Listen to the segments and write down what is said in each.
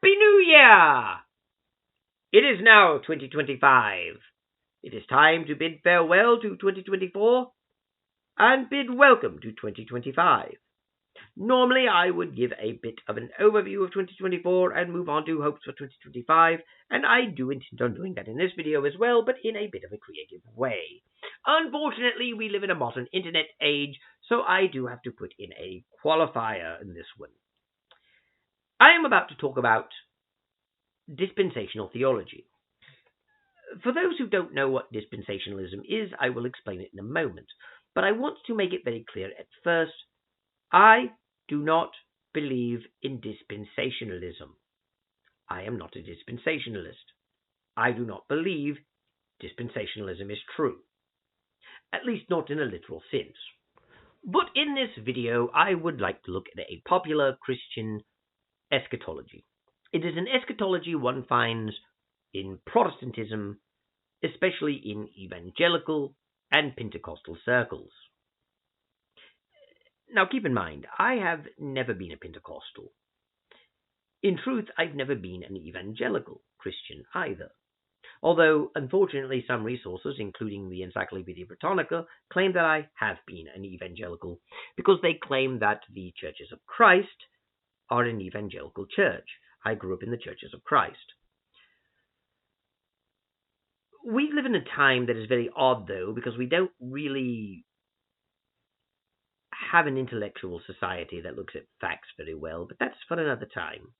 Happy New Year! It is now 2025. It is time to bid farewell to 2024 and bid welcome to 2025. Normally, I would give a bit of an overview of 2024 and move on to hopes for 2025, and I do intend on doing that in this video as well, but in a bit of a creative way. Unfortunately, we live in a modern internet age, so I do have to put in a qualifier in this one. I am about to talk about dispensational theology. For those who don't know what dispensationalism is, I will explain it in a moment, but I want to make it very clear at first, I do not believe in dispensationalism. I am not a dispensationalist. I do not believe dispensationalism is true, at least not in a literal sense. But in this video, I would like to look at a popular Christian eschatology. It is an eschatology one finds in Protestantism, especially in evangelical and Pentecostal circles. Now keep in mind, I have never been a Pentecostal. In truth, I've never been an evangelical Christian either. Although, unfortunately, some resources, including the Encyclopedia Britannica, claim that I have been an evangelical because they claim that the Churches of Christ are an evangelical church. I grew up in the Churches of Christ. We live in a time that is very odd, though, because we don't really have an intellectual society that looks at facts very well, but that's for another time.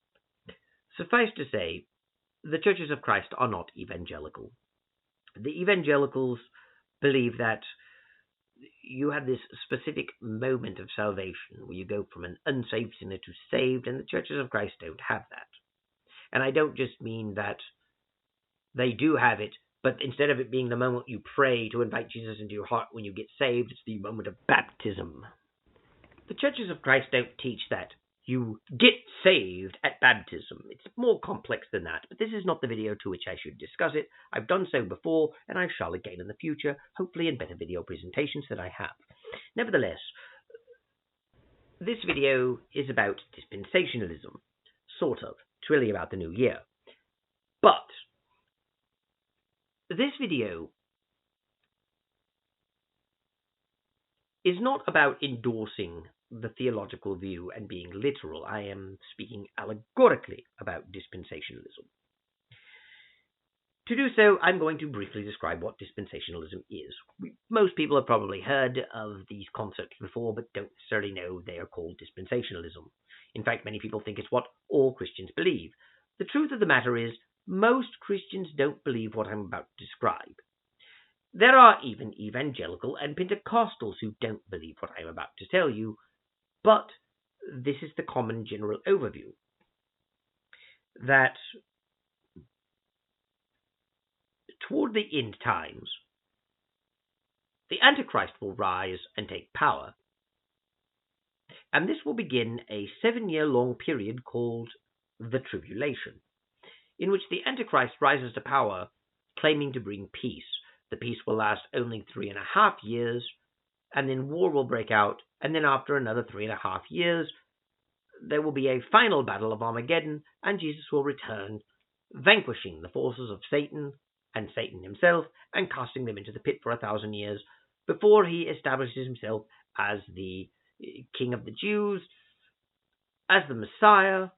Suffice to say, the Churches of Christ are not evangelical. The evangelicals believe that you have this specific moment of salvation where you go from an unsaved sinner to saved, and the Churches of Christ don't have that. And I don't just mean that they do have it, but instead of it being the moment you pray to invite Jesus into your heart when you get saved, it's the moment of baptism. The Churches of Christ don't teach that you get saved at baptism. It's more complex than that, but this is not the video to which I should discuss it. I've done so before, and I shall again in the future, hopefully in better video presentations than I have. Nevertheless, this video is about dispensationalism, sort of. It's really about the new year. But this video is not about endorsing the theological view and being literal. I am speaking allegorically about dispensationalism. To do so, I'm going to briefly describe what dispensationalism is. Most people have probably heard of these concepts before, but don't necessarily know they are called dispensationalism. In fact, many people think it's what all Christians believe. The truth of the matter is, most Christians don't believe what I'm about to describe. There are even evangelical and Pentecostals who don't believe what I'm about to tell you, but this is the common general overview. That toward the end times, the Antichrist will rise and take power, and this will begin a 7-year-long period called the Tribulation, in which the Antichrist rises to power, claiming to bring peace. The peace will last only 3.5 years, and then war will break out, and then after another 3.5 years, there will be a final battle of Armageddon, and Jesus will return, vanquishing the forces of Satan and Satan himself, and casting them into the pit for 1,000 years, before he establishes himself as the King of the Jews, as the Messiah,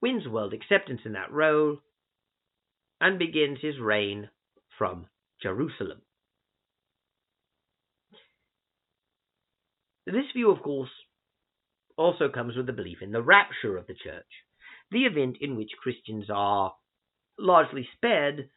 wins world acceptance in that role, and begins his reign from Jerusalem. This view, of course, also comes with the belief in the rapture of the church, the event in which Christians are largely spared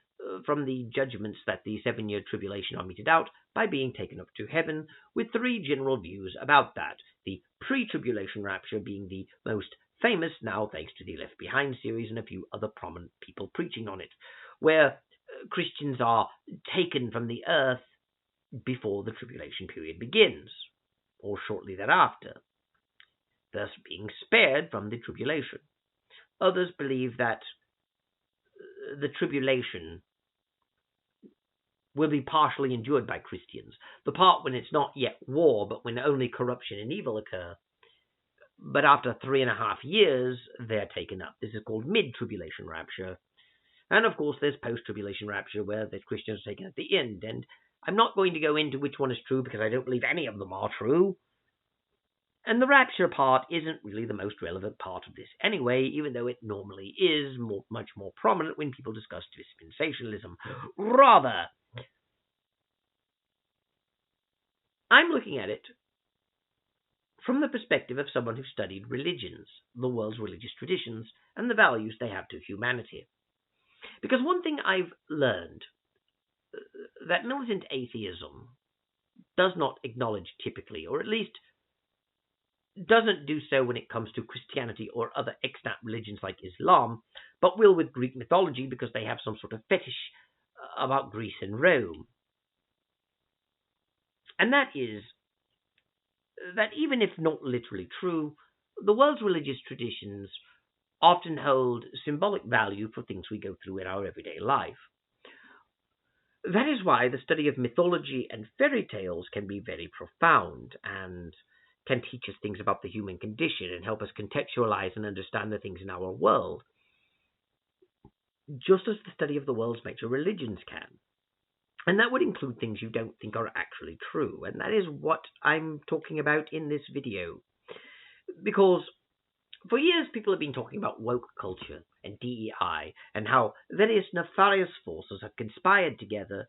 from the judgments that the 7-year tribulation are meted out by being taken up to heaven, with 3 general views about that, the pre-tribulation rapture being the most famous now thanks to the Left Behind series and a few other prominent people preaching on it, where Christians are taken from the earth before the tribulation period begins, or shortly thereafter, thus being spared from the tribulation. Others believe that the tribulation will be partially endured by Christians, the part when it's not yet war, but when only corruption and evil occur. but after 3.5 years, they're taken up. This is called mid-tribulation rapture. And of course, there's post-tribulation rapture, where the Christians are taken at the end. And I'm not going to go into which one is true, because I don't believe any of them are true. And the rapture part isn't really the most relevant part of this anyway, even though it normally is much more prominent when people discuss dispensationalism. Rather, I'm looking at it from the perspective of someone who studied religions, the world's religious traditions, and the values they have to humanity. Because one thing I've learned, that militant atheism does not acknowledge typically, or at least doesn't do so when it comes to Christianity or other extant religions like Islam, but will with Greek mythology because they have some sort of fetish about Greece and Rome. And that is that even if not literally true, the world's religious traditions often hold symbolic value for things we go through in our everyday life. That is why the study of mythology and fairy tales can be very profound and can teach us things about the human condition and help us contextualize and understand the things in our world, just as the study of the world's major religions can. And that would include things you don't think are actually true, and that is what I'm talking about in this video. Because for years people have been talking about woke culture and DEI and how various nefarious forces have conspired together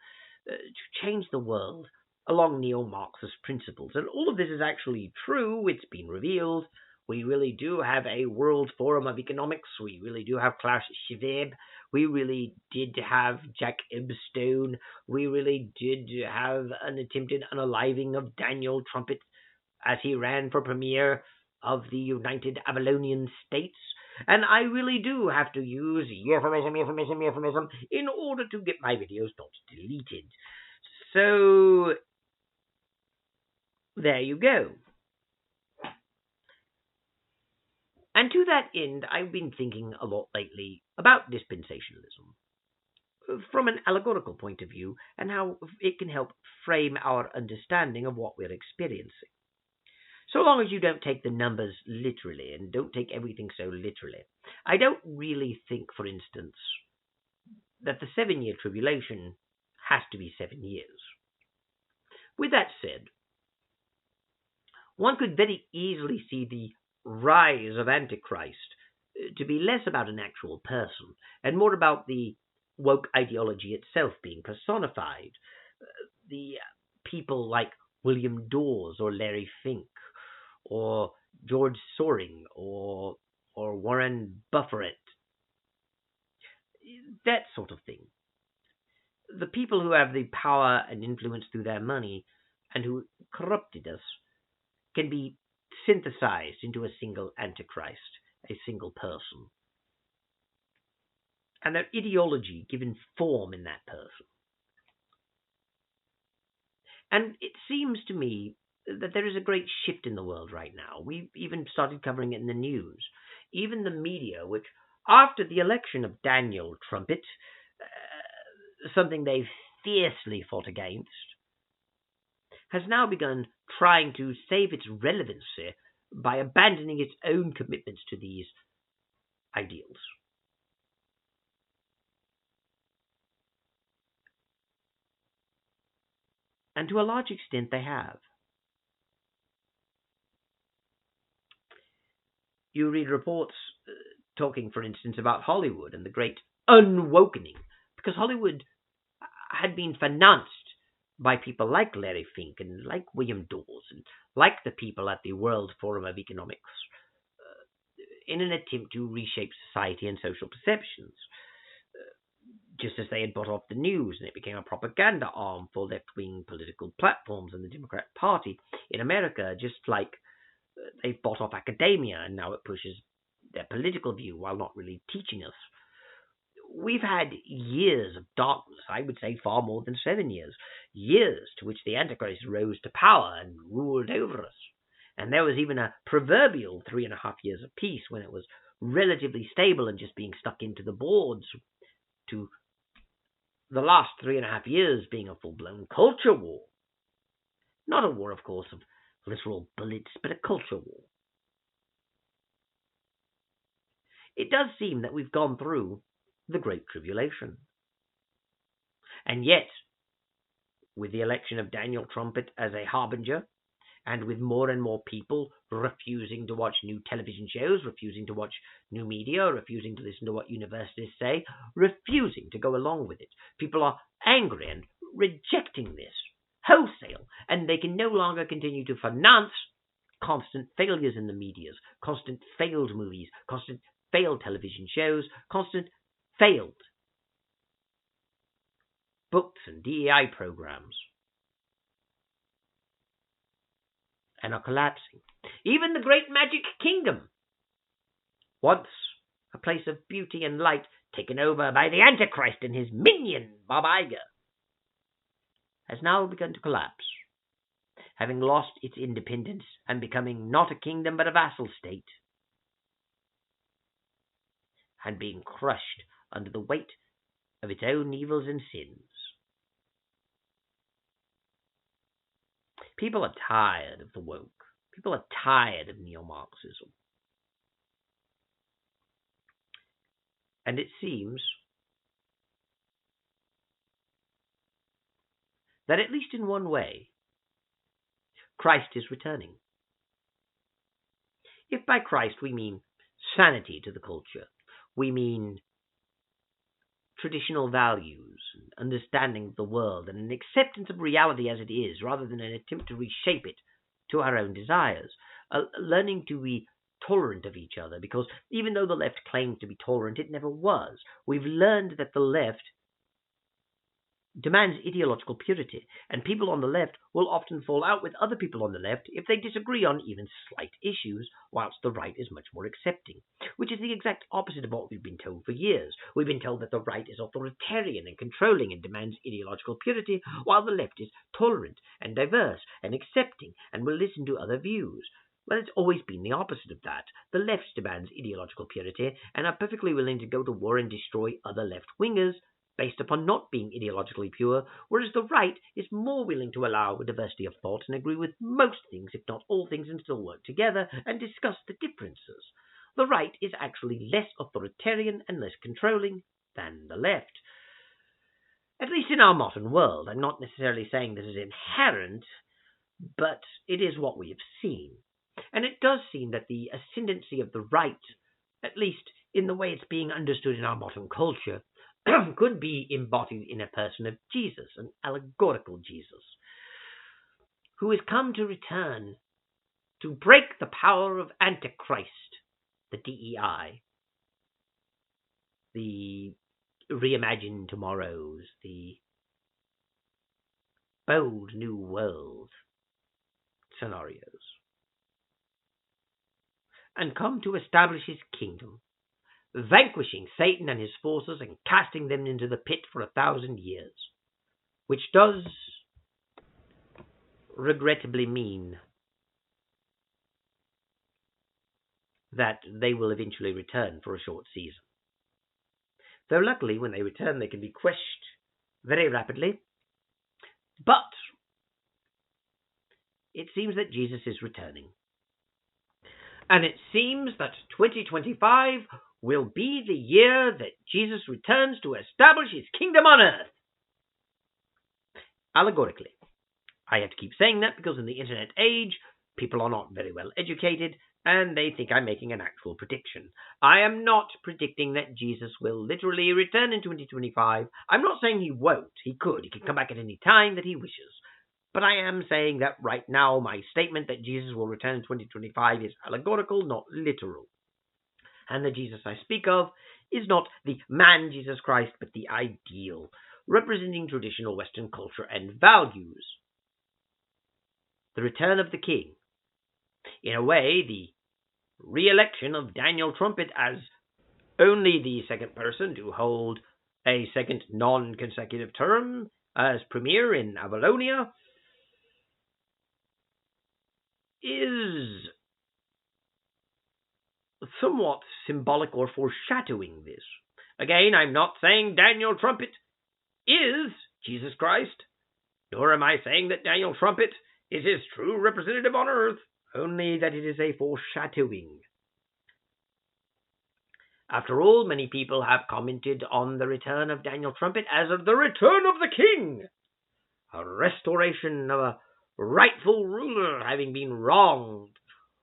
to change the world along neo-Marxist principles. And all of this is actually true. It's been revealed. We really do have a World Forum of Economics. We really do have Klaus Schwab. We really did have Jack Epstein. We really did have an attempted unaliving of Daniel Trumpet as he ran for premier of the United Avalonian States. And I really do have to use euphemism in order to get my videos not deleted. So there you go. And to that end, I've been thinking a lot lately about dispensationalism from an allegorical point of view and how it can help frame our understanding of what we're experiencing. So long as you don't take the numbers literally and don't take everything so literally. I don't really think, for instance, that the 7-year tribulation has to be 7 years. With that said, one could very easily see the rise of Antichrist to be less about an actual person and more about the woke ideology itself being personified. The people like William Dawes or Larry Fink or George Soring or Warren Buffett, that sort of thing. The people who have the power and influence through their money and who corrupted us can be synthesized into a single Antichrist, a single person, and their ideology given form in that person. And it seems to me that there is a great shift in the world right now. We've even started covering it in the news. Even the media, which after the election of Daniel Trumpet, something they fiercely fought against, has now begun trying to save its relevancy by abandoning its own commitments to these ideals. And to a large extent they have. You read reports talking, for instance, about Hollywood and the great unwokening, because Hollywood had been financed by people like Larry Fink and like William Dawes and like the people at the World Forum of Economics in an attempt to reshape society and social perceptions. Just as they had bought off the news and it became a propaganda arm for left-wing political platforms in the Democrat Party in America, just like they've bought off academia and now it pushes their political view while not really teaching us. We've had years of darkness, I would say far more than 7 years, years to which the Antichrist rose to power and ruled over us. And there was even a proverbial 3.5 years of peace when it was relatively stable and just being stuck into the boards, to the last 3.5 years being a full-blown culture war. Not a war, of course, of literal bullets, but a culture war. it does seem that we've gone through the Great Tribulation. And yet, with the election of Daniel Trumpet as a harbinger, and with more and more people refusing to watch new television shows, refusing to watch new media, refusing to listen to what universities say, refusing to go along with it, people are angry and rejecting this wholesale, and they can no longer continue to finance constant failures in the medias, constant failed movies, constant failed television shows, constant failed books and DEI programs, and are collapsing. Even the great magic kingdom, once a place of beauty and light, taken over by the Antichrist and his minion, Bob Iger, has now begun to collapse, having lost its independence and becoming not a kingdom but a vassal state, and being crushed under the weight of its own evils and sins. People are tired of the woke. People are tired of neo-Marxism. And it seems that at least in one way, Christ is returning. If by Christ we mean sanity to the culture, we mean traditional values, understanding of the world, and an acceptance of reality as it is, rather than an attempt to reshape it to our own desires, learning to be tolerant of each other, because even though the left claimed to be tolerant, it never was. We've learned that the left demands ideological purity, and people on the left will often fall out with other people on the left if they disagree on even slight issues, whilst the right is much more accepting, which is the exact opposite of what we've been told for years. We've been told that the right is authoritarian and controlling and demands ideological purity, while the left is tolerant and diverse and accepting and will listen to other views. Well, it's always been the opposite of that. The left demands ideological purity and are perfectly willing to go to war and destroy other left-wingers based upon not being ideologically pure, whereas the right is more willing to allow a diversity of thought and agree with most things, if not all things, and still work together and discuss the differences. The right is actually less authoritarian and less controlling than the left. At least in our modern world. I'm not necessarily saying this is inherent, but it is what we have seen. And it does seem that the ascendancy of the right, at least in the way it's being understood in our modern culture, could be embodied in a person of Jesus, an allegorical Jesus, who has come to return to break the power of Antichrist, the DEI, the reimagined tomorrows, the bold new world scenarios, and come to establish his kingdom, vanquishing Satan and his forces and casting them into the pit for 1,000 years, which does regrettably mean that they will eventually return for a short season. Though luckily, when they return, they can be quashed very rapidly. But it seems that Jesus is returning. And it seems that 2025 will be the year that Jesus returns to establish his kingdom on earth. Allegorically. I have to keep saying that because in the internet age, people are not very well educated and they think I'm making an actual prediction. I am not predicting that Jesus will literally return in 2025. I'm not saying he won't. He could. He can come back at any time that he wishes. But I am saying that right now my statement that Jesus will return in 2025 is allegorical, not literal. And the Jesus I speak of is not the man Jesus Christ, but the ideal, representing traditional Western culture and values. The return of the king. In a way, the re-election of Daniel Trumpet as only the second person to hold a second non-consecutive term as premier in Avalonia is somewhat symbolic or foreshadowing this. Again, I'm not saying Daniel Trumpet is Jesus Christ, nor am I saying that Daniel Trumpet is his true representative on earth, only that it is a foreshadowing. After all, many people have commented on the return of Daniel Trumpet as of the return of the king, a restoration of a rightful ruler having been wronged,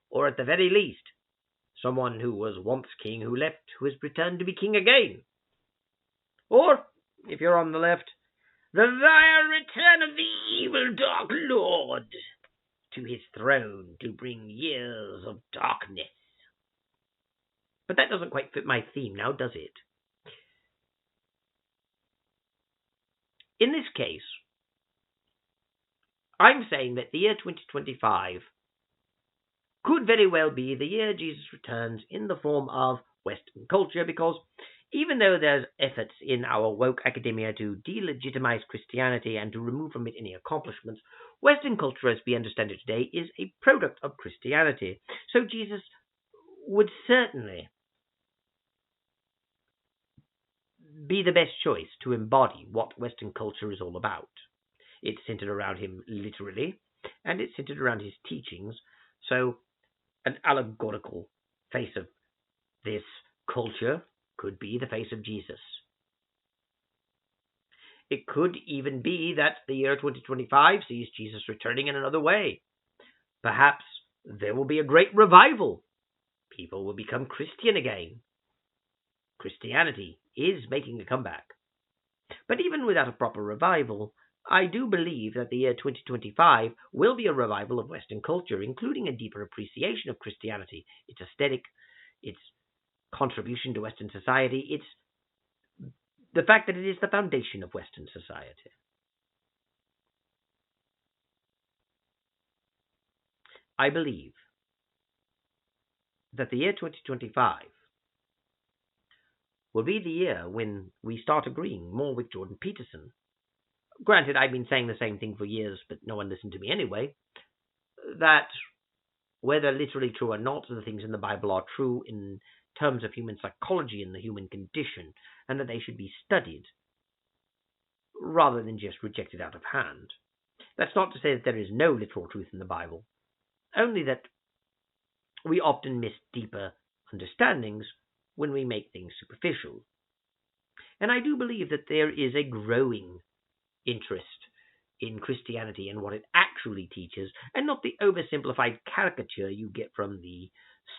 or at the very least, someone who was once king who left, who has returned to be king again. Or, if you're on the left, the dire return of the evil Dark Lord to his throne to bring years of darkness. But that doesn't quite fit my theme now, does it? In this case, I'm saying that the year 2025 could very well be the year Jesus returns in the form of Western culture, because even though there's efforts in our woke academia to delegitimize Christianity and to remove from it any accomplishments, Western culture as we understand it today is a product of Christianity. So Jesus would certainly be the best choice to embody what Western culture is all about. It's centered around him literally, and it's centered around his teachings. So an allegorical face of this culture could be the face of Jesus. It could even be that the year 2025 sees Jesus returning in another way. Perhaps there will be a great revival. People will become Christian again. Christianity is making a comeback. But even without a proper revival, I do believe that the year 2025 will be a revival of Western culture, including a deeper appreciation of Christianity, its aesthetic, its contribution to Western society, its the fact that it is the foundation of Western society. I believe that the year 2025 will be the year when we start agreeing more with Jordan Peterson. Granted, I've been saying the same thing for years, but no one listened to me anyway, that whether literally true or not, the things in the Bible are true in terms of human psychology and the human condition, and that they should be studied rather than just rejected out of hand. That's not to say that there is no literal truth in the Bible, only that we often miss deeper understandings when we make things superficial. And I do believe that there is a growing interest in Christianity and what it actually teaches, and not the oversimplified caricature you get from the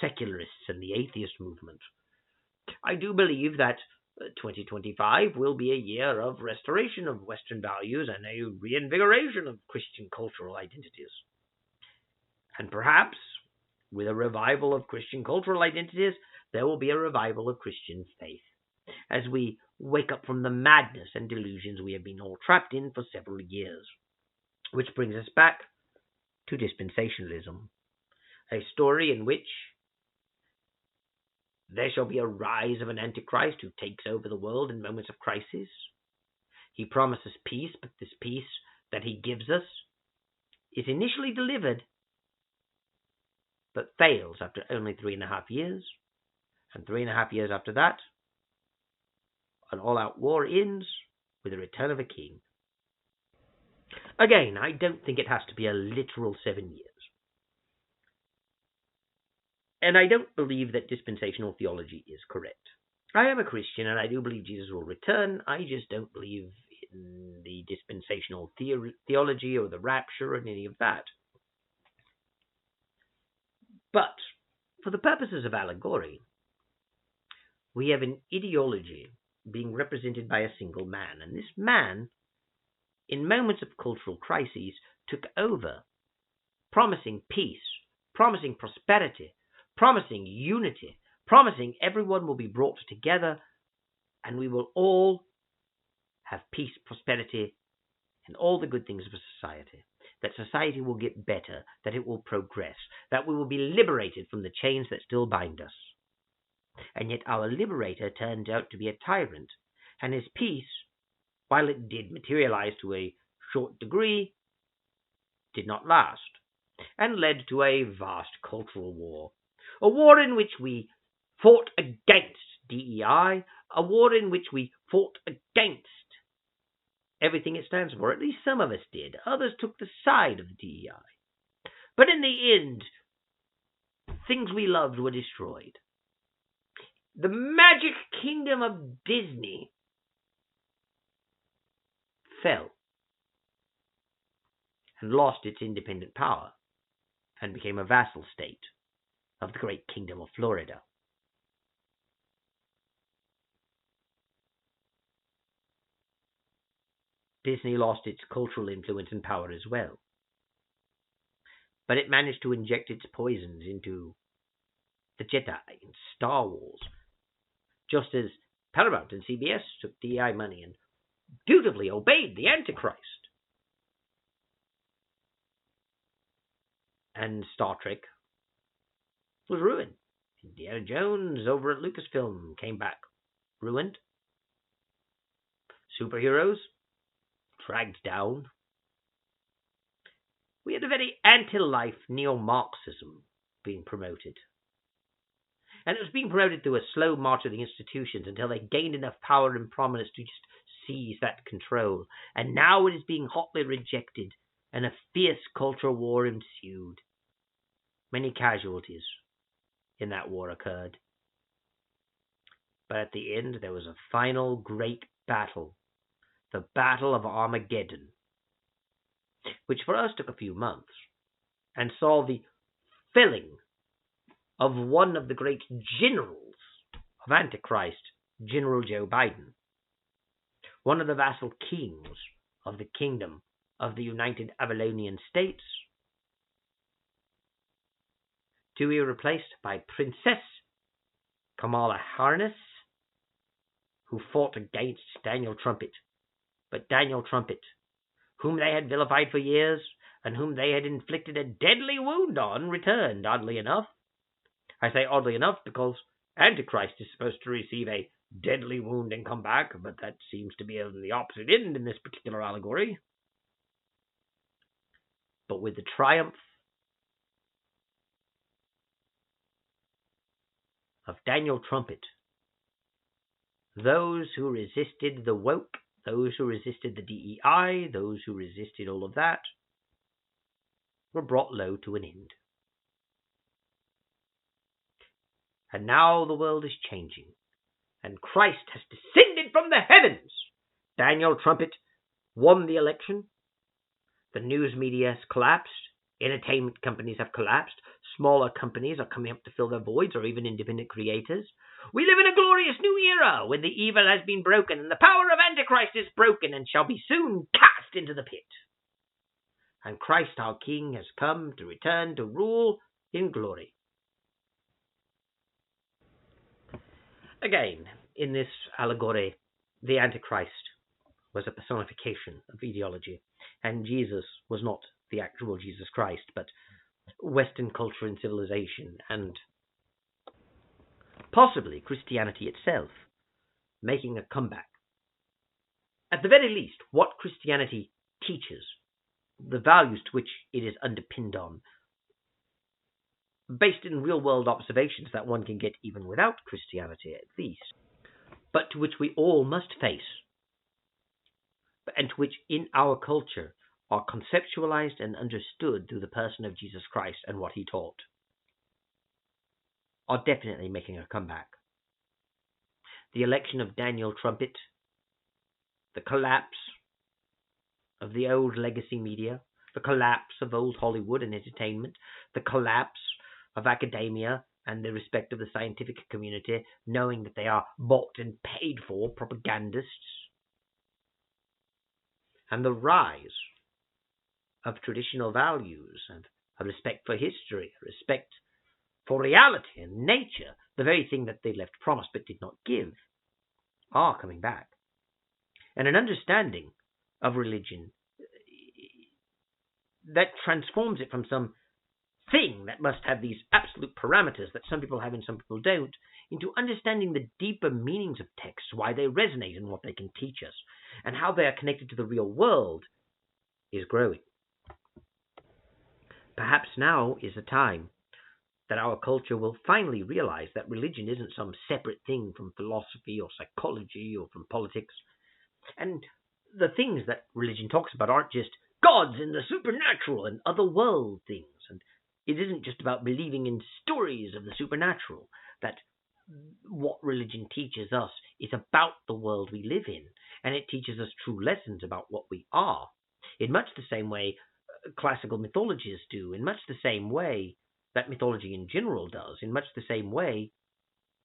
secularists and the atheist movement. I do believe that 2025 will be a year of restoration of Western values and a reinvigoration of Christian cultural identities. And perhaps, with a revival of Christian cultural identities, there will be a revival of Christian faith, as we wake up from the madness and delusions we have been all trapped in for several years. Which brings us back to dispensationalism, a story in which there shall be a rise of an Antichrist who takes over the world in moments of crisis. He promises peace, but this peace that he gives us is initially delivered, but fails after only 3.5 years. And 3.5 years after that, an all-out war ends with the return of a king. Again, I don't think it has to be a literal 7 years. And I don't believe that dispensational theology is correct. I am a Christian and I do believe Jesus will return. I just don't believe in the dispensational theology or the rapture or any of that. But for the purposes of allegory, we have an ideology being represented by a single man. And this man, in moments of cultural crises, took over, promising peace, promising prosperity, promising unity, promising everyone will be brought together and we will all have peace, prosperity, and all the good things of a society. That society will get better, that it will progress, that we will be liberated from the chains that still bind us. And yet our liberator turned out to be a tyrant, and his peace, while it did materialize to a short degree, did not last, and led to a vast cultural war. A war in which we fought against DEI, a war in which we fought against everything it stands for. At least some of us did. Others took the side of DEI. But in the end, things we loved were destroyed. The magic kingdom of Disney fell and lost its independent power and became a vassal state of the great kingdom of Florida. Disney lost its cultural influence and power as well. But it managed to inject its poisons into the Jedi and Star Wars, just as Paramount and CBS took DEI money and dutifully obeyed the Antichrist. And Star Trek was ruined. Indiana Jones over at Lucasfilm came back ruined. Superheroes dragged down. We had a very anti-life neo-Marxism being promoted. And it was being promoted through a slow march of the institutions until they gained enough power and prominence to just seize that control. And now it is being hotly rejected, and a fierce cultural war ensued. Many casualties in that war occurred. But at the end, there was a final great battle, the Battle of Armageddon, which for us took a few months, and saw the felling of one of the great generals of Antichrist, General Joe Biden, one of the vassal kings of the kingdom of the United Avalonian States, to be replaced by Princess Kamala Harris, who fought against Daniel Trumpet. But Daniel Trumpet, whom they had vilified for years, and whom they had inflicted a deadly wound on, returned, oddly enough. I say oddly enough because Antichrist is supposed to receive a deadly wound and come back, but that seems to be on the opposite end in this particular allegory. But with the triumph of Daniel Trumpet, those who resisted the woke, those who resisted the DEI, those who resisted all of that, were brought low to an end. And now the world is changing, and Christ has descended from the heavens. Daniel Trumpet won the election. The news media has collapsed. Entertainment companies have collapsed. Smaller companies are coming up to fill their voids, or even independent creators. We live in a glorious new era when the evil has been broken and the power of Antichrist is broken and shall be soon cast into the pit. And Christ our King has come to return to rule in glory. Again, in this allegory, the Antichrist was a personification of ideology, and Jesus was not the actual Jesus Christ, but Western culture and civilization, and possibly Christianity itself, making a comeback. At the very least, what Christianity teaches, the values to which it is underpinned on, based in real-world observations that one can get even without Christianity at least, but to which we all must face, and to which in our culture are conceptualized and understood through the person of Jesus Christ and what he taught, are definitely making a comeback. The election of Daniel Trumpet, the collapse of the old legacy media, the collapse of old Hollywood and entertainment, the collapse of academia and the respect of the scientific community, knowing that they are bought and paid for propagandists, and the rise of traditional values and a respect for history, a respect for reality and nature, the very thing that they left promised but did not give, are coming back. And an understanding of religion that transforms it from some thing that must have these absolute parameters that some people have and some people don't, into understanding the deeper meanings of texts, why they resonate and what they can teach us, and how they are connected to the real world, is growing. Perhaps now is a time that our culture will finally realize that religion isn't some separate thing from philosophy or psychology or from politics. And the things that religion talks about aren't just gods and the supernatural and other world things. And it isn't just about believing in stories of the supernatural, that what religion teaches us is about the world we live in, and it teaches us true lessons about what we are, in much the same way classical mythologies do, in much the same way that mythology in general does, in much the same way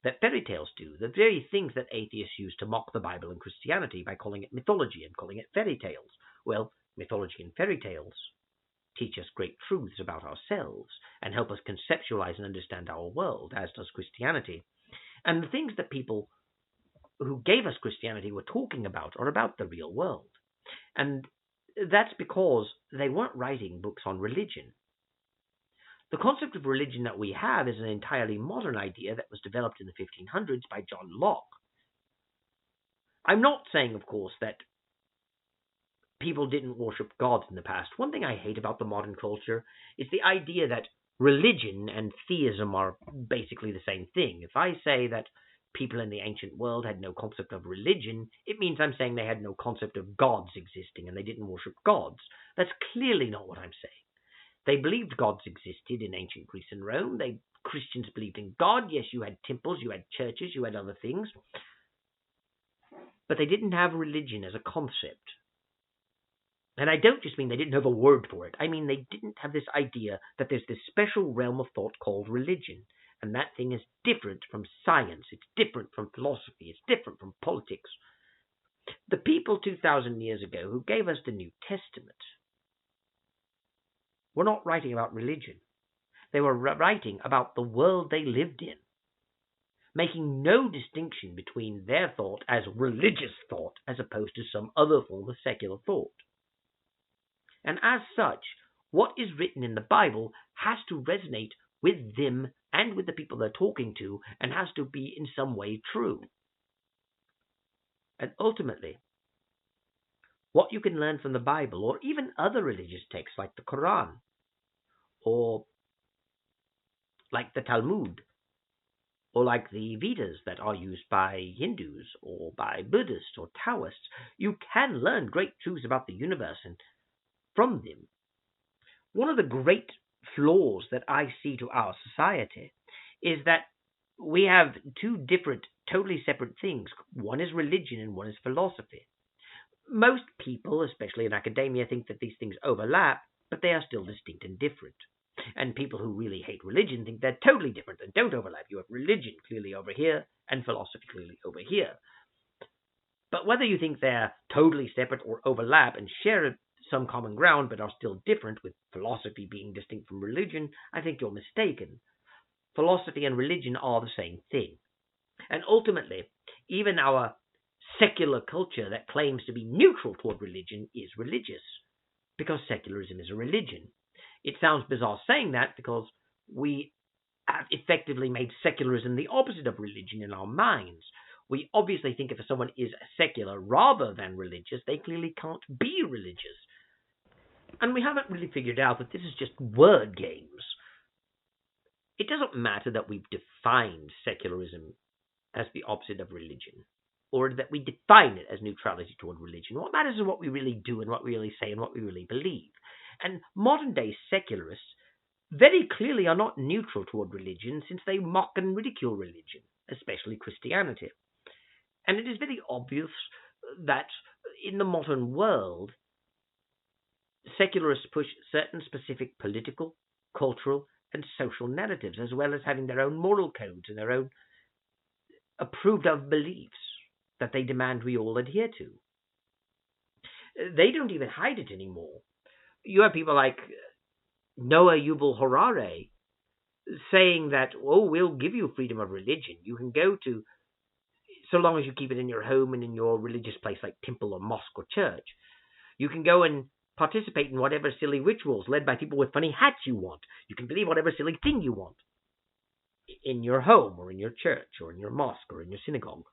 that fairy tales do, the very things that atheists use to mock the Bible and Christianity by calling it mythology and calling it fairy tales. Well, mythology and fairy tales teach us great truths about ourselves and help us conceptualize and understand our world, as does Christianity. And the things that people who gave us Christianity were talking about are about the real world. And that's because they weren't writing books on religion. The concept of religion that we have is an entirely modern idea that was developed in the 1500s by John Locke. I'm not saying, of course, that people didn't worship gods in the past. One thing I hate about the modern culture is the idea that religion and theism are basically the same thing. If I say that people in the ancient world had no concept of religion, it means I'm saying they had no concept of gods existing and they didn't worship gods. That's clearly not what I'm saying. They believed gods existed in ancient Greece and Rome. Christians believed in God. Yes, you had temples, you had churches, you had other things. But they didn't have religion as a concept. And I don't just mean they didn't have a word for it. I mean they didn't have this idea that there's this special realm of thought called religion. And that thing is different from science. It's different from philosophy. It's different from politics. The people 2,000 years ago who gave us the New Testament were not writing about religion. They were writing about the world they lived in, making no distinction between their thought as religious thought as opposed to some other form of secular thought. And as such, what is written in the Bible has to resonate with them and with the people they're talking to, and has to be in some way true. And ultimately, what you can learn from the Bible, or even other religious texts like the Quran, or like the Talmud, or like the Vedas that are used by Hindus, or by Buddhists or Taoists, you can learn great truths about the universe and from them. One of the great flaws that I see to our society is that we have two different, totally separate things. One is religion and one is philosophy. Most people, especially in academia, think that these things overlap, but they are still distinct and different. And people who really hate religion think they're totally different and don't overlap. You have religion clearly over here and philosophy clearly over here. But whether you think they're totally separate or overlap and share some common ground but are still different, with philosophy being distinct from religion, I think you're mistaken. Philosophy and religion are the same thing. And ultimately, even our secular culture that claims to be neutral toward religion is religious, because secularism is a religion. It sounds bizarre saying that because we have effectively made secularism the opposite of religion in our minds. We obviously think if someone is secular rather than religious, they clearly can't be religious. And we haven't really figured out that this is just word games. It doesn't matter that we've defined secularism as the opposite of religion, or that we define it as neutrality toward religion. What matters is what we really do and what we really say and what we really believe. And modern-day secularists very clearly are not neutral toward religion, since they mock and ridicule religion, especially Christianity. And it is very obvious that in the modern world, secularists push certain specific political, cultural, and social narratives, as well as having their own moral codes and their own approved of beliefs that they demand we all adhere to. They don't even hide it anymore. You have people like Newe saying that, oh, we'll give you freedom of religion. You can go to, so long as you keep it in your home and in your religious place like temple or mosque or church. You can go and participate in whatever silly rituals led by people with funny hats you want. You can believe whatever silly thing you want in your home or in your church or in your mosque or in your synagogue.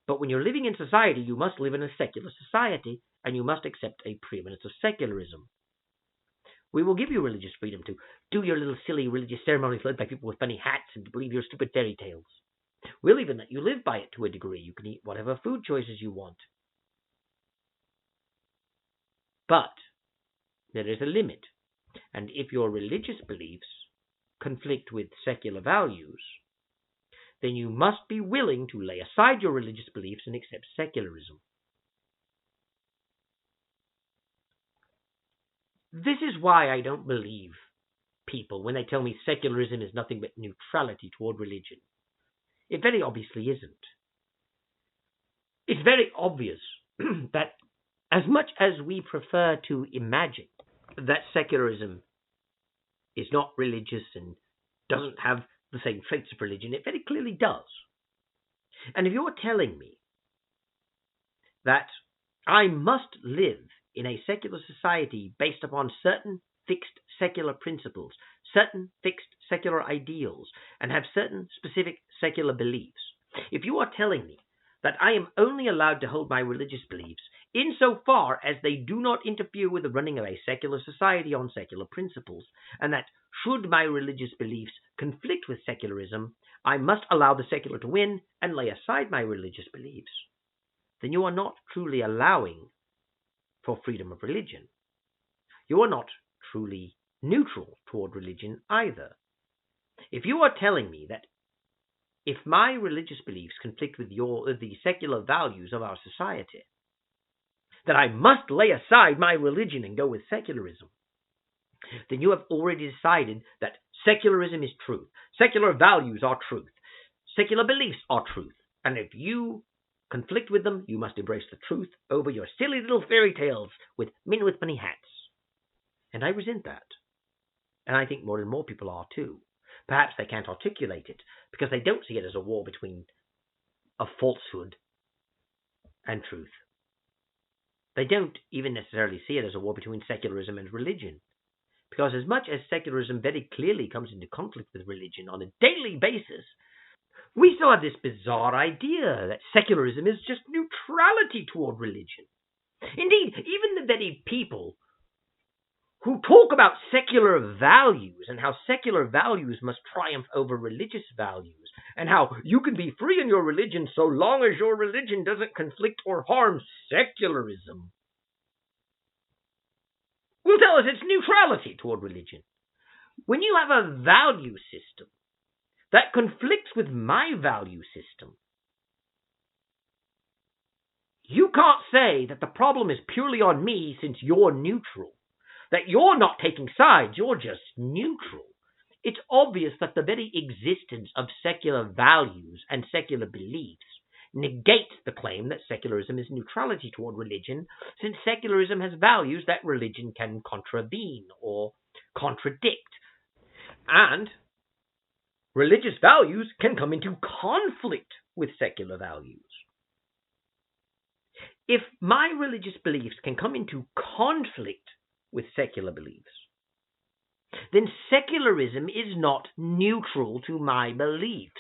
But when you're living in society, you must live in a secular society, and you must accept a preeminence of secularism. We will give you religious freedom to do your little silly religious ceremonies led by people with funny hats and to believe your stupid fairy tales. We'll even let you live by it to a degree. You can eat whatever food choices you want. But there is a limit, and if your religious beliefs conflict with secular values, then you must be willing to lay aside your religious beliefs and accept secularism. This is why I don't believe people when they tell me secularism is nothing but neutrality toward religion. It very obviously isn't. It's very obvious that as much as we prefer to imagine that secularism is not religious and doesn't have the same traits of religion, it very clearly does. And if you're telling me that I must live in a secular society based upon certain fixed secular principles, certain fixed secular ideals, and have certain specific secular beliefs, if you are telling me that I am only allowed to hold my religious beliefs insofar as they do not interfere with the running of a secular society on secular principles, and that should my religious beliefs conflict with secularism, I must allow the secular to win and lay aside my religious beliefs, then you are not truly allowing for freedom of religion. You are not truly neutral toward religion either. If you are telling me that if my religious beliefs conflict with the secular values of our society, that I must lay aside my religion and go with secularism, then you have already decided that secularism is truth. Secular values are truth. Secular beliefs are truth. And if you conflict with them, you must embrace the truth over your silly little fairy tales with men with funny hats. And I resent that. And I think more and more people are too. Perhaps they can't articulate it because they don't see it as a war between a falsehood and truth. They don't even necessarily see it as a war between secularism and religion. Because as much as secularism very clearly comes into conflict with religion on a daily basis, we still have this bizarre idea that secularism is just neutrality toward religion. Indeed, even the very people who talk about secular values and how secular values must triumph over religious values, and how you can be free in your religion so long as your religion doesn't conflict or harm secularism, will tell us it's neutrality toward religion. When you have a value system that conflicts with my value system, you can't say that the problem is purely on me since you're neutral. That you're not taking sides, you're just neutral. It's obvious that the very existence of secular values and secular beliefs negates the claim that secularism is neutrality toward religion, since secularism has values that religion can contravene or contradict. And religious values can come into conflict with secular values. If my religious beliefs can come into conflict with secular beliefs, then secularism is not neutral to my beliefs.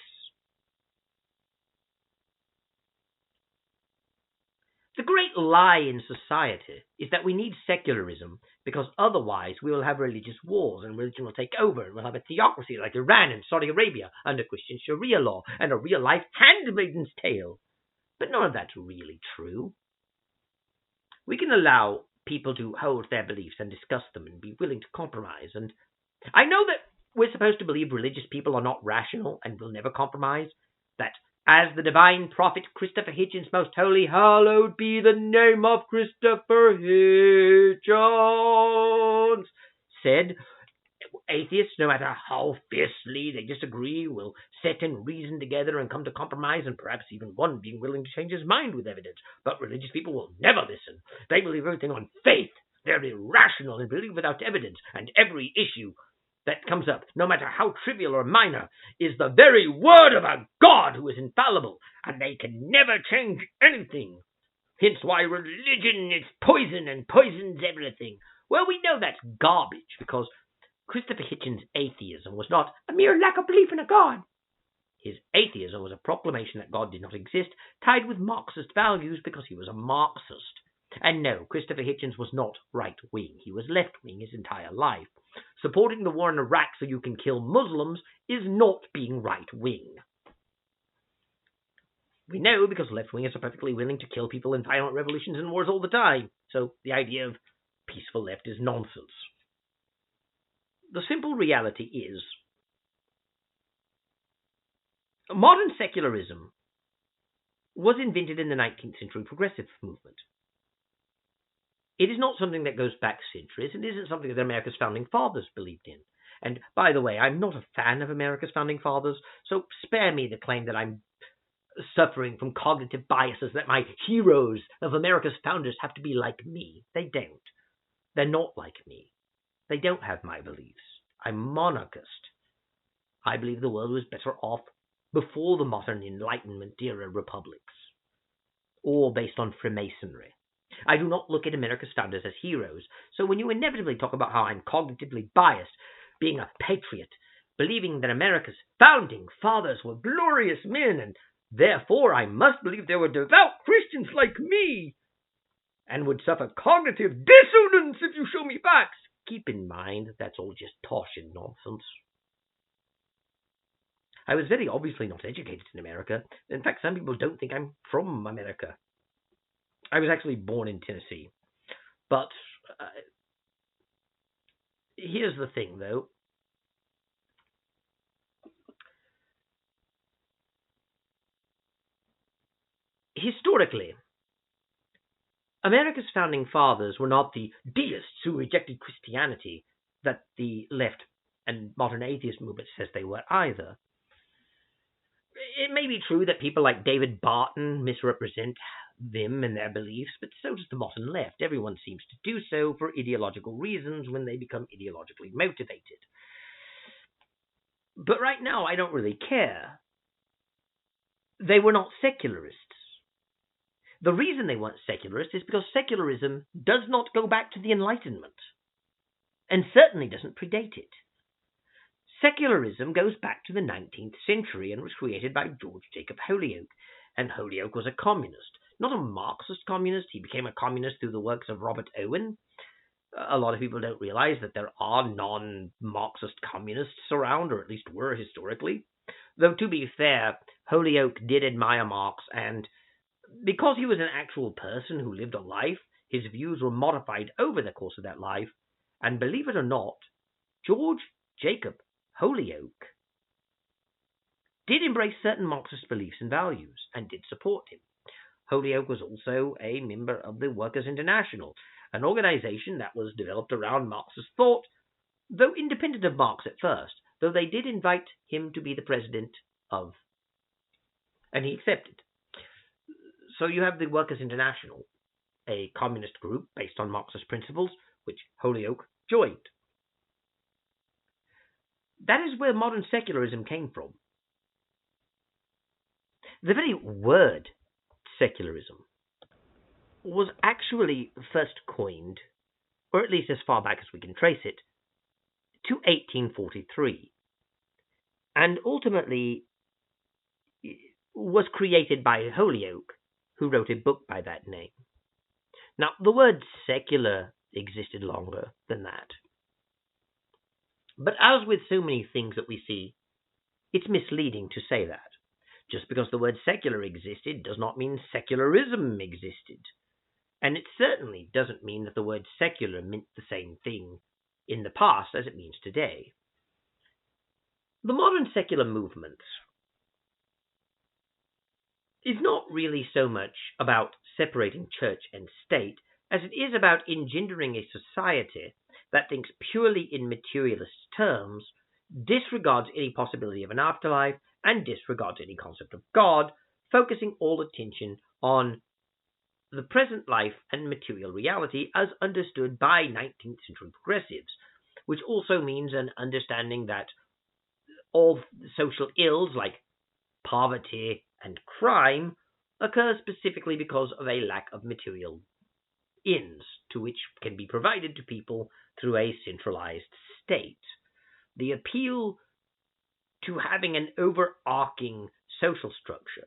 The great lie in society is that we need secularism because otherwise we will have religious wars and religion will take over and we'll have a theocracy like Iran and Saudi Arabia under Christian Sharia law and a real-life Handmaid's Tale. But none of that's really true. We can allow people to hold their beliefs and discuss them and be willing to compromise. And I know that we're supposed to believe religious people are not rational and will never compromise, that as the divine prophet Christopher Hitchens, most holy, hallowed be the name of Christopher Hitchens, said, atheists, no matter how fiercely they disagree, will sit and reason together and come to compromise, and perhaps even one being willing to change his mind with evidence. But religious people will never listen. They believe everything on faith. They're irrational and believe without evidence, and every issue that comes up, no matter how trivial or minor, is the very word of a God who is infallible, and they can never change anything. Hence why religion is poison and poisons everything. Well, we know that's garbage, because Christopher Hitchens' atheism was not a mere lack of belief in a God. His atheism was a proclamation that God did not exist, tied with Marxist values because he was a Marxist. And no, Christopher Hitchens was not right-wing. He was left-wing his entire life. Supporting the war in Iraq so you can kill Muslims is not being right-wing. We know because left-wingers are perfectly willing to kill people in violent revolutions and wars all the time. So the idea of peaceful left is nonsense. The simple reality is Modern secularism was invented in the 19th century progressive movement. It is not something that goes back centuries. It isn't something that America's founding fathers believed in. And by the way, I'm not a fan of America's founding fathers, so spare me the claim that I'm suffering from cognitive biases, that my heroes of America's founders have to be like me. They don't. They're not like me. They don't have my beliefs. I'm monarchist. I believe the world was better off before the modern Enlightenment era republics, all based on Freemasonry. I do not look at America's founders as heroes, so when you inevitably talk about how I'm cognitively biased, being a patriot, believing that America's founding fathers were glorious men, and therefore I must believe they were devout Christians like me, and would suffer cognitive dissonance if you show me facts, keep in mind that that's all just tosh and nonsense. I was very obviously not educated in America. In fact, some people don't think I'm from America. I was actually born in Tennessee. But here's the thing, though. Historically, America's founding fathers were not the deists who rejected Christianity that the left and modern atheist movement says they were either. It may be true that people like David Barton misrepresent them and their beliefs, but so does the modern left. Everyone seems to do so for ideological reasons when they become ideologically motivated. But right now, I don't really care. They were not secularists. The reason they weren't secularists is because secularism does not go back to the Enlightenment, and certainly doesn't predate it. Secularism goes back to the 19th century and was created by George Jacob Holyoake, and Holyoake was a communist. Not a Marxist communist. He became a communist through the works of Robert Owen. A lot of people don't realize that there are non-Marxist communists around, or at least were historically. Though, to be fair, Holyoake did admire Marx, and because he was an actual person who lived a life, his views were modified over the course of that life. And believe it or not, George Jacob Holyoake did embrace certain Marxist beliefs and values, and did support him. Holyoake was also a member of the Workers' International, an organization that was developed around Marxist thought, though independent of Marx at first, though they did invite him to be the president of, and he accepted. So you have the Workers' International, a communist group based on Marxist principles, which Holyoake joined. That is where modern secularism came from. The very word secularism was actually first coined, or at least as far back as we can trace it, to 1843, and ultimately was created by Holyoake, who wrote a book by that name. Now, the word secular existed longer than that. But as with so many things that we see, it's misleading to say that. Just because the word secular existed does not mean secularism existed. And it certainly doesn't mean that the word secular meant the same thing in the past as it means today. The modern secular movement is not really so much about separating church and state as it is about engendering a society that thinks purely in materialist terms, disregards any possibility of an afterlife, and disregards any concept of God, focusing all attention on the present life and material reality as understood by 19th century progressives, which also means an understanding that all social ills like poverty and crime occur specifically because of a lack of material ends to which can be provided to people through a centralized state. The appeal to having an overarching social structure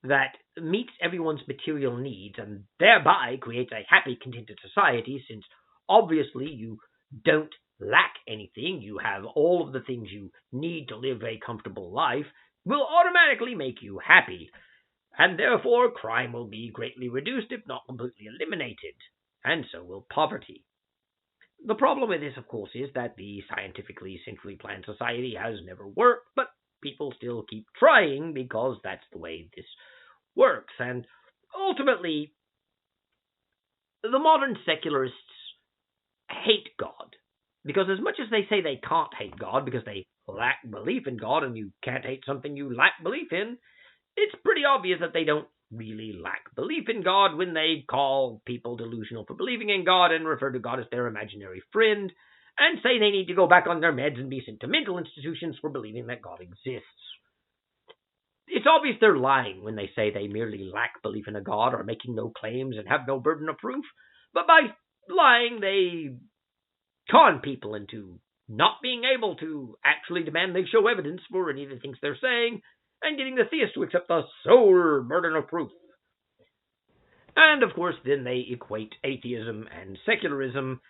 that meets everyone's material needs and thereby creates a happy, contented society, since obviously you don't lack anything, you have all of the things you need to live a comfortable life, will automatically make you happy, and therefore crime will be greatly reduced if not completely eliminated, and so will poverty. The problem with this, of course, is that the scientifically centrally planned society has never worked, but people still keep trying because that's the way this works. And ultimately, the modern secularists hate God. Because as much as they say they can't hate God because they lack belief in God, and you can't hate something you lack belief in, it's pretty obvious that they don't really lack belief in God when they call people delusional for believing in God and refer to God as their imaginary friend, and say they need to go back on their meds and be sent to mental institutions for believing that God exists. It's obvious they're lying when they say they merely lack belief in a God, or making no claims and have no burden of proof. But by lying, they con people into not being able to actually demand they show evidence for any of the things they're saying, and getting the theist to accept the sole burden of proof. And of course, then they equate atheism and secularism,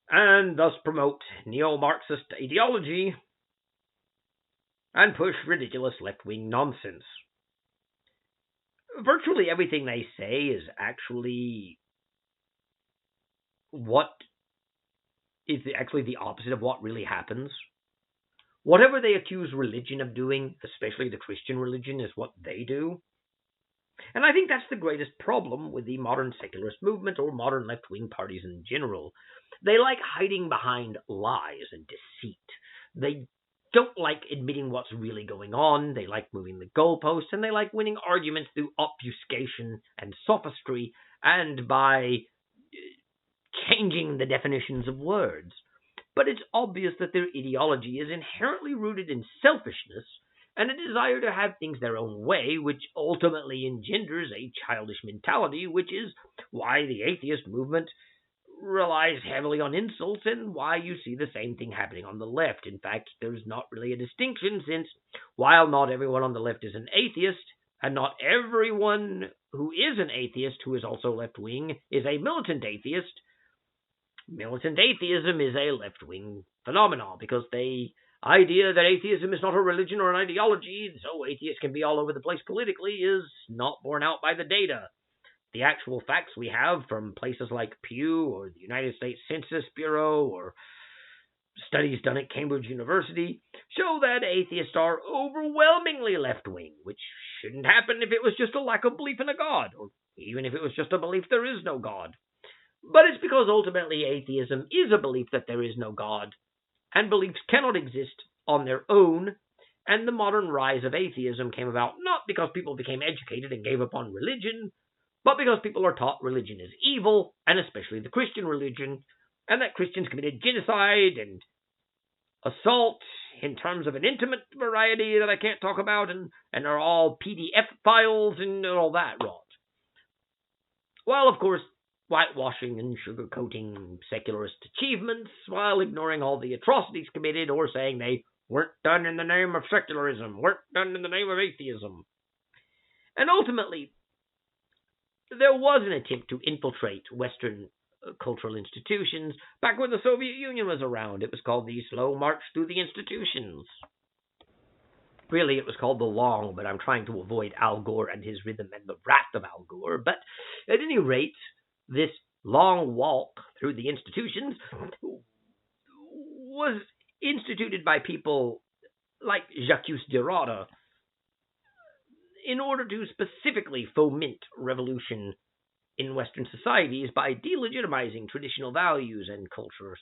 and thus promote neo-Marxist ideology and push ridiculous left-wing nonsense. Virtually everything they say is actually the opposite of what really happens. Whatever they accuse religion of doing, especially the Christian religion, is what they do. And I think that's the greatest problem with the modern secularist movement, or modern left-wing parties in general. They like hiding behind lies and deceit. They don't like admitting what's really going on. They like moving the goalposts, and they like winning arguments through obfuscation and sophistry, and by changing the definitions of words. But it's obvious that their ideology is inherently rooted in selfishness and a desire to have things their own way, which ultimately engenders a childish mentality, which is why the atheist movement relies heavily on insults, and why you see the same thing happening on the left. In fact, there's not really a distinction, since while not everyone on the left is an atheist, and not everyone who is an atheist who is also left-wing is a militant atheist, militant atheism is a left-wing phenomenon, because the idea that atheism is not a religion or an ideology, so atheists can be all over the place politically, is not borne out by the data. The actual facts we have from places like Pew or the United States Census Bureau or studies done at Cambridge University show that atheists are overwhelmingly left-wing, which shouldn't happen if it was just a lack of belief in a God, or even if it was just a belief there is no God. But it's because ultimately atheism is a belief that there is no God, and beliefs cannot exist on their own, and the modern rise of atheism came about not because people became educated and gave up on religion, but because people are taught religion is evil, and especially the Christian religion, and that Christians committed genocide and assault in terms of an intimate variety that I can't talk about, and are all PDF files and all that rot. While, of course, whitewashing and sugarcoating secularist achievements while ignoring all the atrocities committed, or saying they weren't done in the name of secularism, weren't done in the name of atheism. And ultimately, there was an attempt to infiltrate Western cultural institutions back when the Soviet Union was around. It was called the Slow March Through the Institutions. Really, it was called the Long, but I'm trying to avoid Al Gore and his rhythm and the wrath of Al Gore. But at any rate, this long walk through the institutions was instituted by people like Jacques Derrida in order to specifically foment revolution in Western societies by delegitimizing traditional values and cultures,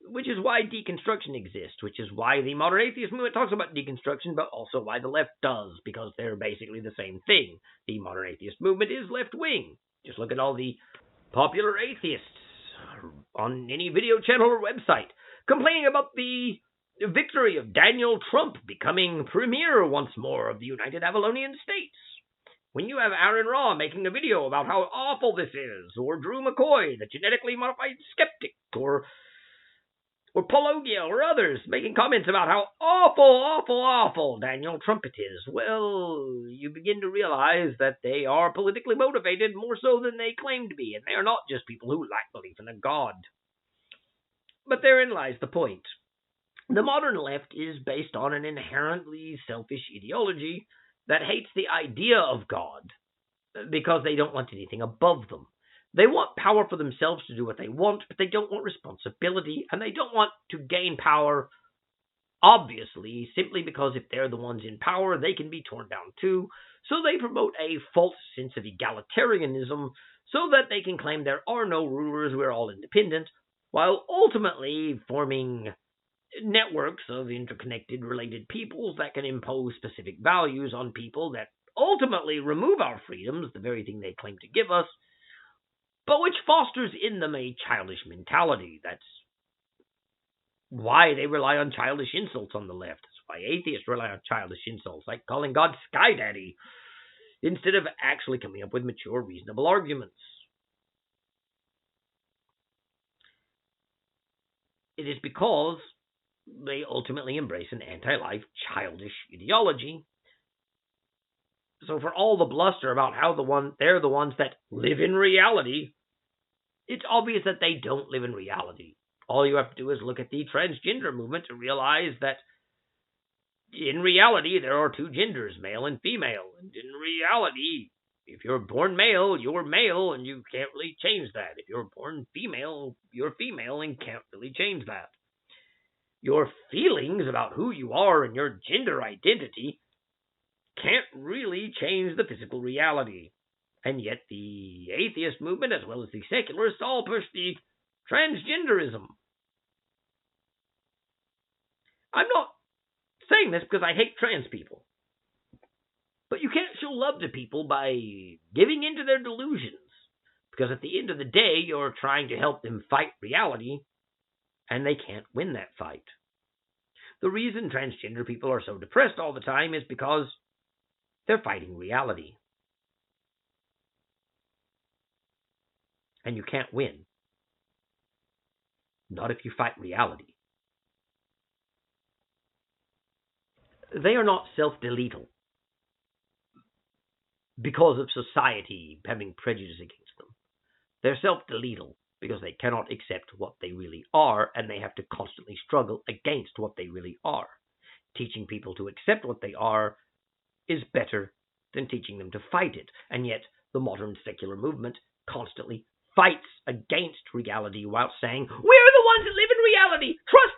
which is why deconstruction exists, which is why the modern atheist movement talks about deconstruction, but also why the left does, because they're basically the same thing. The modern atheist movement is left-wing. Just look at all the popular atheists on any video channel or website complaining about the victory of Donald Trump becoming premier once more of the United Avalonian States. When you have Aaron Raw making a video about how awful this is, or Drew McCoy, the genetically modified skeptic, or Pologia or others making comments about how awful Donald Trump it is, well, you begin to realize that they are politically motivated more so than they claim to be, and they are not just people who lack belief in a God. But therein lies the point. The modern left is based on an inherently selfish ideology that hates the idea of God because they don't want anything above them. They want power for themselves to do what they want, but they don't want responsibility, and they don't want to gain power obviously, simply because if they're the ones in power, they can be torn down too. So they promote a false sense of egalitarianism so that they can claim there are no rulers, we're all independent, while ultimately forming networks of interconnected related peoples that can impose specific values on people that ultimately remove our freedoms, the very thing they claim to give us, but which fosters in them a childish mentality. That's why they rely on childish insults on the left. That's why atheists rely on childish insults, like calling God Sky Daddy, instead of actually coming up with mature, reasonable arguments. It is because they ultimately embrace an anti-life, childish ideology. So for all the bluster about how they're the ones that live in reality, it's obvious that they don't live in reality. All you have to do is look at the transgender movement to realize that in reality there are two genders, male and female. And in reality, if you're born male, you're male, and you can't really change that. If you're born female, you're female, and can't really change that. Your feelings about who you are and your gender identity can't really change the physical reality. And yet the atheist movement, as well as the secularists, all push the transgenderism. I'm not saying this because I hate trans people. But you can't show love to people by giving in to their delusions. Because at the end of the day, you're trying to help them fight reality, and they can't win that fight. The reason transgender people are so depressed all the time is because they're fighting reality. And you can't win. Not if you fight reality. They are not self-deletal because of society having prejudice against them. They're self-deletal because they cannot accept what they really are, and they have to constantly struggle against what they really are. Teaching people to accept what they are is better than teaching them to fight it, and yet the modern secular movement constantly fights against reality while saying, we're the ones that live in reality, trust